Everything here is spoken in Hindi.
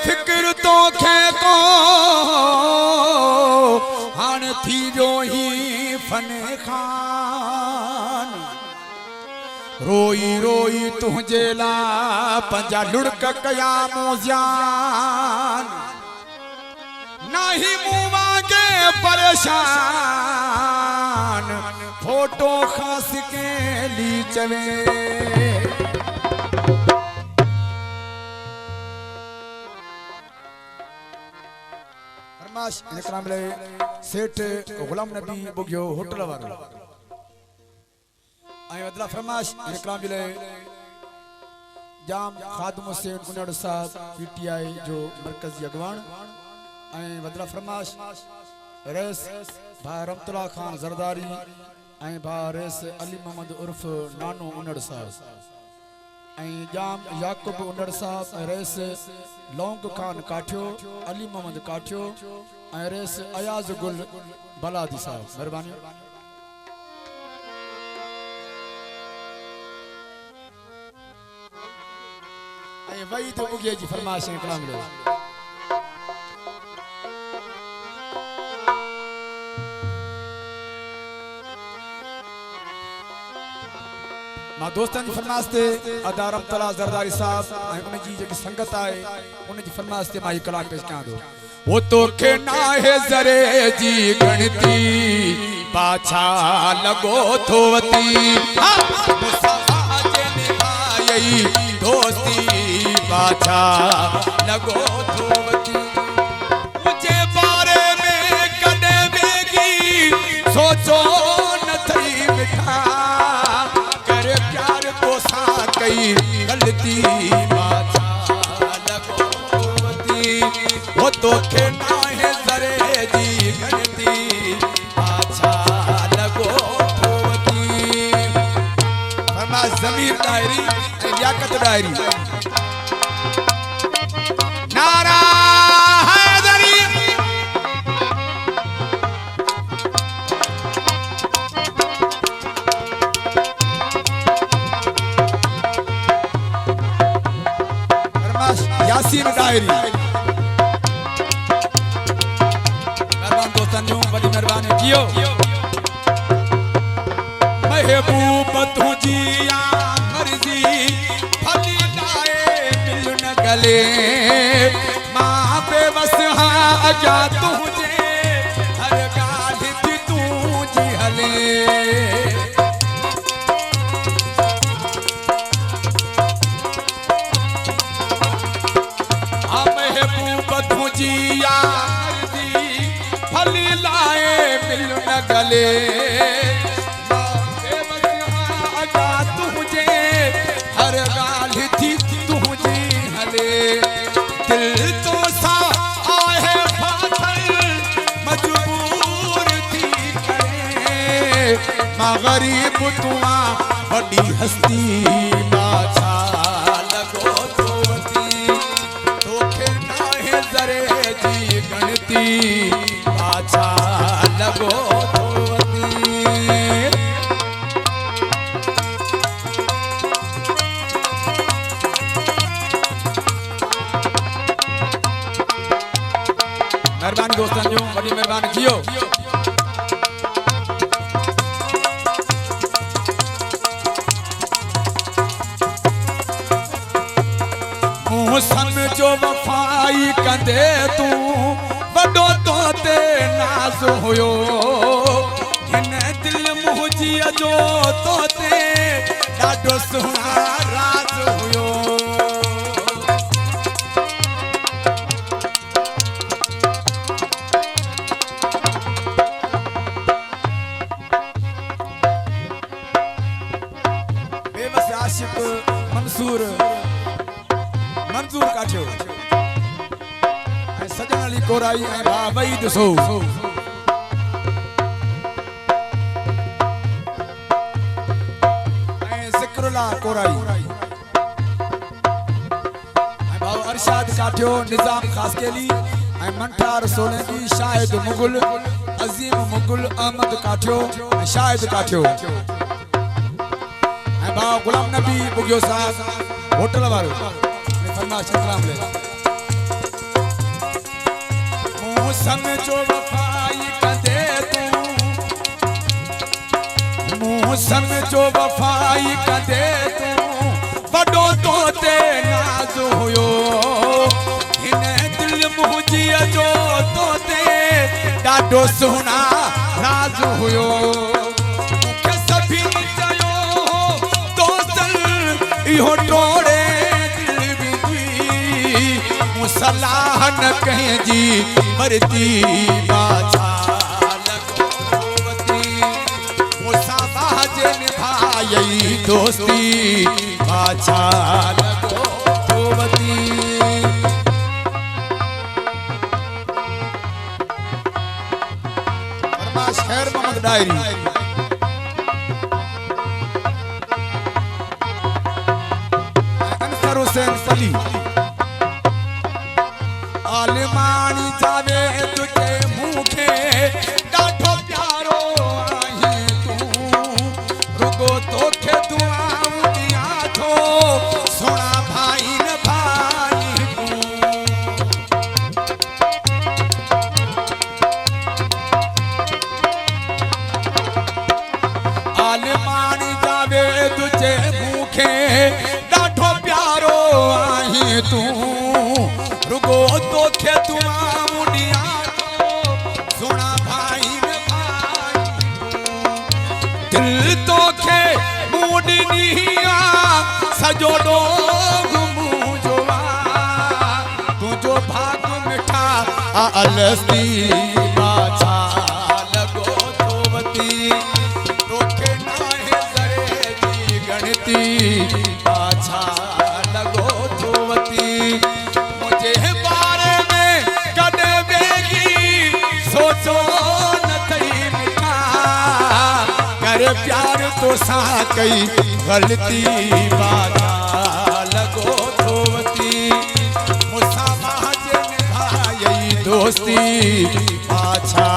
फिक्र तो खे को हान थी जो ही फने खान रोई रोई तुझे ला पंजा लुड़क कया मोजान नहीं मुआ के परेशान फोटो खास के ली चले फरमाश इकराम ले सेठ गुलाम नबी बुगियो होटल वारो आई बदला फरमाश इकराम ले जाम खादम हुसैन उनड़ साहब पीटीआई जो मरकजी अगवान आई बदला फरमाश रेस भा रमतुल्ला खान जरदारी आई भा रेस अली मोहम्मद उर्फ नानो उनड़ साहब आई जाम याकूब उनड़ साहब रेस लौंग खान काठियो अली मोहम्मद काठियो आई रेस अयाज गुल बलादी साहब मेहरबानी आई वही तो बुगिया जी फरमाइश कलाम ले मां दोस्तन जी फरमाइश ते अदा रमतुल्ला जरदारी साहब आई उन जी जेकी संगत आए उन जी फरमाइश ते मां कलाम पेश कयां दो वो तो के ना है जरे जी गणती पाछा लगो थोवती मुसाजे निभाई दोस्ती पाछा लगो थोवती मुझे बारे में कदे बेगी सोचो न थई मिठा कर प्यार को सा कई गलती पाछा लगो थोवती वो तो के ना है जरे जी गलती पाछा लगो थोवती फरमा ज़मीर डायरी लियाकत डायरी नारा हैदरी फरमाश यासीन डायरी मेहरबान दोस्तन जो बड़ी मेहरबानी कियो महबूब तुझिया मर्जी फली लाए मिलन गले मां बेबस आजा तुझे हर गाल थी तुझी हले महबूब तुझिया मर्जी फली लाए मिलन गले दिल तो सा आहे फाथल मजबूर थी करे मां गरीब तुआ बड़ी हस्ती बाछा लगो थोवती तोखे नाहे जरे जी गणती बाछा लगो थोवती मेहरबानी दोस्तन जो बड़ी मेहरबानी कियो मुहसन जो वफाई कंदे तू बड़ो तो ते नाज होयो हिन दिल मुझी जो तो ते ॾाढो सुना राज होयो मंसूर काठियो सजन अली कोराई भा वहीद सो जिक्रुल्लाह कोराई भा अरशाद काठियो निजाम खासकेली मंठार सोलंकी शाहिद मुगल अजीम मुगल अहमद काठियो शाहिद काठियो गुलाम नबी बुगियो साहब होटल वारो फरमाइश कलाम ले मौसम जो वफाई कदे तू मौसम जो वफाई कदे तू बड़ो तो ते नाज हुयो हिन दिल मुझी जो तो ते डाडो सुना राज हुयो मुखे सभी चयो तो चल इहो टोड़े दिल भी तुई मुसलाह न कहीं जी मरती बाछा लगोवती मुसाफा जे निभाई दोस्ती बाछा लगोवती शहर मोहम्मद डायरी अंसर हुसैन सली आलमानी जावे तुझे मुखे डाठो प्यारो आहे तू रुगो तोखे दुआऊं दिया थो सोना भाई न भाई तू आलमानी जावे तुझे मुखे डाठो प्यारो आहे तू रुगो तोखे दुआ मुंडिया सोना भाई ने भाई दिल तोखे मुंडनिया सजोडो मुजवा तुझो भाग मिठा अलस्ती बाछा लगो तोवती तोखे नाहे जरे जी गणती बाछा लगो तोवती मुझे बारे में कदे बेगी सोचो न कई मिठा कर प्यार तो सा कई गलती बाजा लगो धोवती मुसाफा जे निभाई दोस्ती बाछा